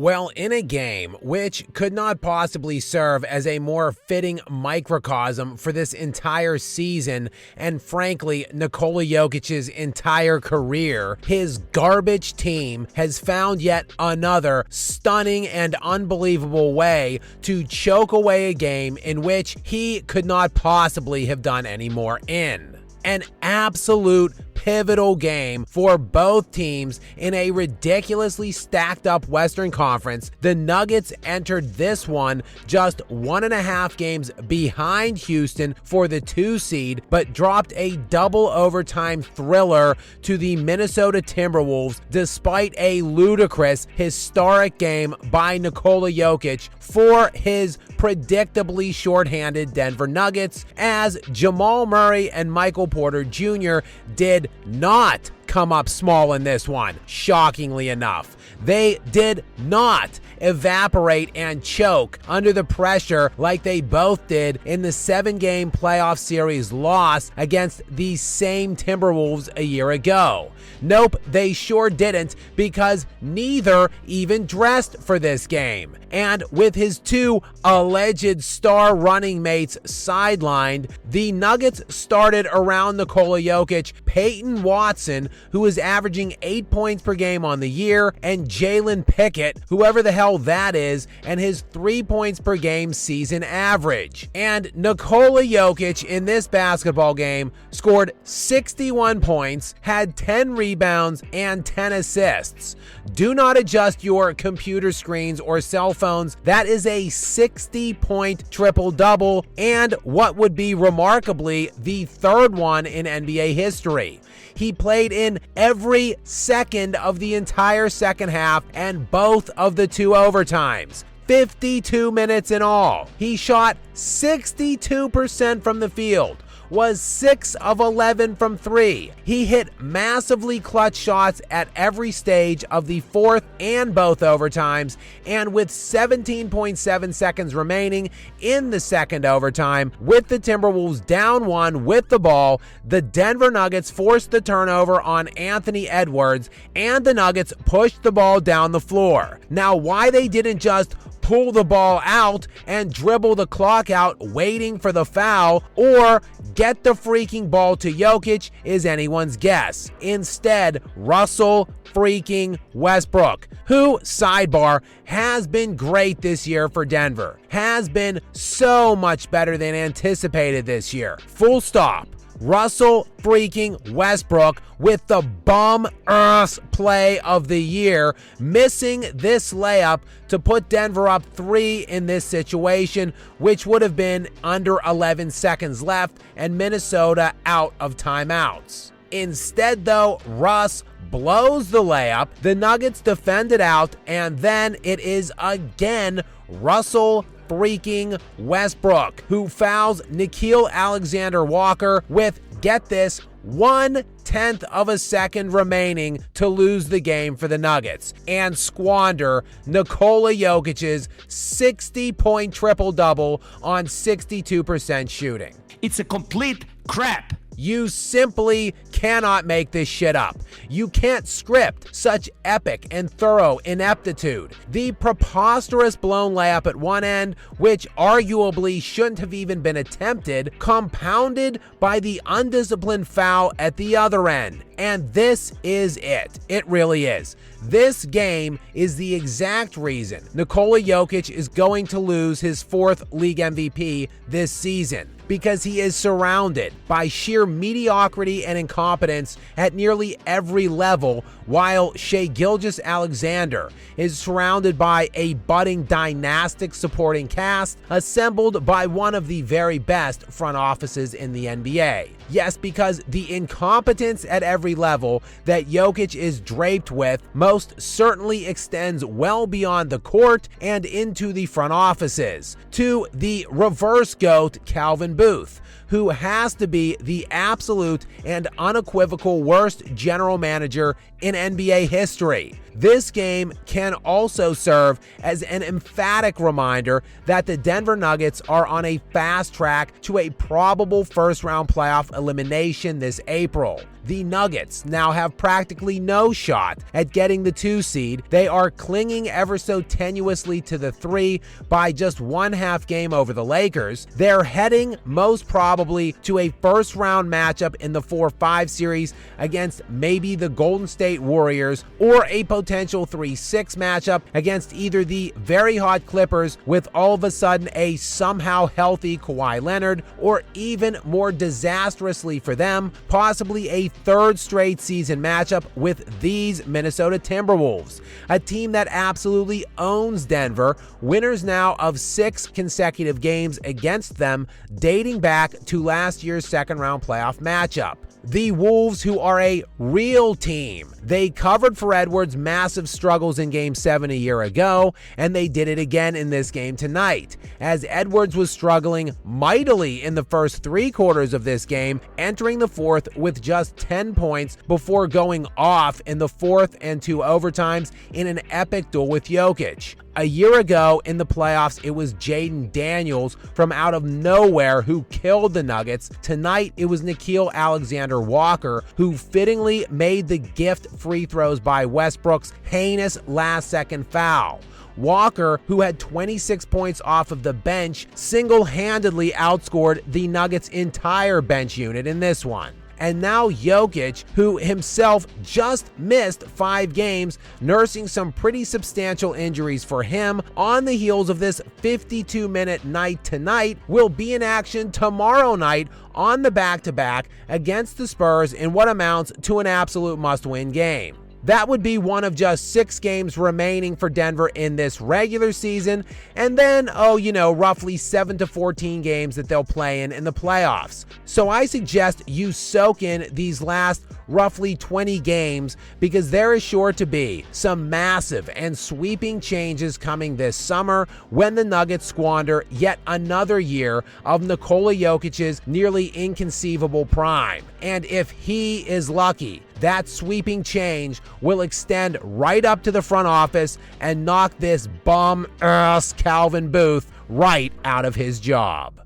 Well, in a game which could not possibly serve as a more fitting microcosm for this entire season and frankly Nikola Jokic's entire career, his garbage team has found yet another stunning and unbelievable way to choke away a game in which he could not possibly have done any more in. An absolute pivotal game for both teams in a ridiculously stacked up Western Conference. The Nuggets entered this one just 1.5 games behind Houston for the 2 seed, but dropped a double overtime thriller to the Minnesota Timberwolves despite a ludicrous, historic game by Nikola Jokic for his predictably shorthanded Denver Nuggets, as Jamal Murray and Michael Porter Jr. did not come up small in this one, shockingly enough. They did not evaporate and choke under the pressure like they both did in the 7-game playoff series loss against the same Timberwolves a year ago. Nope, they sure didn't, because neither even dressed for this game. And with his 2 alleged star running mates sidelined, the Nuggets started around Nikola Jokic, Peyton Watson, who is averaging 8 points per game on the year, and Jalen Pickett, whoever the hell that is, and his 3 points per game season average. And Nikola Jokic in this basketball game scored 61 points, had 10 rebounds, and 10 assists. Do not adjust your computer screens or cell phones. That is a 60-point triple-double, and what would be remarkably the 3rd one in NBA history. He played in every second of the entire second half and both of the 2 overtimes. 52 minutes in all. He shot 62% from the field, was 6 of 11 from 3. He hit massively clutch shots at every stage of the 4th and both overtimes, and with 17.7 seconds remaining in the 2nd overtime, with the Timberwolves down 1 with the ball, the Denver Nuggets forced the turnover on Anthony Edwards, and the Nuggets pushed the ball down the floor. Now, why they didn't just pull the ball out and dribble the clock out waiting for the foul, or get the freaking ball to Jokic is anyone's guess. Instead, Russell freaking Westbrook, who, sidebar, has been great this year for Denver, has been so much better than anticipated this year. Full stop. Russell freaking Westbrook with the bum-ass play of the year, missing this layup to put Denver up 3 in this situation, which would have been under 11 seconds left and Minnesota out of timeouts. Instead, though, Russ blows the layup, the Nuggets defend it out, and then it is again Russell freaking Westbrook who fouls Nickeil Alexander-Walker with, get this, 1/10 of a second remaining to lose the game for the Nuggets and squander Nikola Jokic's 60-point triple-double on 62% shooting. It's a complete crap. You simply cannot make this shit up. You can't script such epic and thorough ineptitude. The preposterous blown layup at one end, which arguably shouldn't have even been attempted, compounded by the undisciplined foul at the other end. And this is it. It really is. This game is the exact reason Nikola Jokic is going to lose his 4th league MVP this season, because he is surrounded by sheer mediocrity and incompetence at nearly every level, while Shai Gilgeous-Alexander is surrounded by a budding dynastic supporting cast assembled by one of the very best front offices in the NBA. Yes, because the incompetence at every level that Jokic is draped with most certainly extends well beyond the court and into the front offices, to the reverse GOAT Calvin Booth, who has to be the absolute and unequivocal worst general manager in NBA history. This game can also serve as an emphatic reminder that the Denver Nuggets are on a fast track to a probable first-round playoff elimination this April. The Nuggets now have practically no shot at getting the 2 seed. They are clinging ever so tenuously to the 3 by just 1/2 game over the Lakers. They're heading most probably to a first-round matchup in the 4-5 series against maybe the Golden State Warriors, or a potential 3-6 matchup against either the very hot Clippers with all of a sudden a somehow healthy Kawhi Leonard, or even more disastrously for them, possibly a third straight season matchup with these Minnesota Timberwolves, a team that absolutely owns Denver, winners now of 6 consecutive games against them dating back to last year's second-round playoff matchup. The Wolves, who are a real team. They covered for Edwards' massive struggles in Game 7 a year ago, and they did it again in this game tonight, as Edwards was struggling mightily in the first 3 quarters of this game, entering the 4th with just 10 points before going off in the 4th and 2 overtimes in an epic duel with Jokic. A year ago in the playoffs, it was Jaden Daniels from out of nowhere who killed the Nuggets. Tonight, it was Nickeil Alexander-Walker who fittingly made the gift free throws by Westbrook's heinous last-second foul. Walker, who had 26 points off of the bench, single-handedly outscored the Nuggets' entire bench unit in this one. And now Jokic, who himself just missed 5 games, nursing some pretty substantial injuries for him on the heels of this 52-minute night tonight, will be in action tomorrow night on the back-to-back against the Spurs in what amounts to an absolute must-win game. That would be one of just 6 games remaining for Denver in this regular season, and then, roughly 7 to 14 games that they'll play in the playoffs. So I suggest you soak in these last roughly 20 games, because there is sure to be some massive and sweeping changes coming this summer when the Nuggets squander yet another year of Nikola Jokic's nearly inconceivable prime. And if he is lucky, that sweeping change will extend right up to the front office and knock this bum-ass Calvin Booth right out of his job.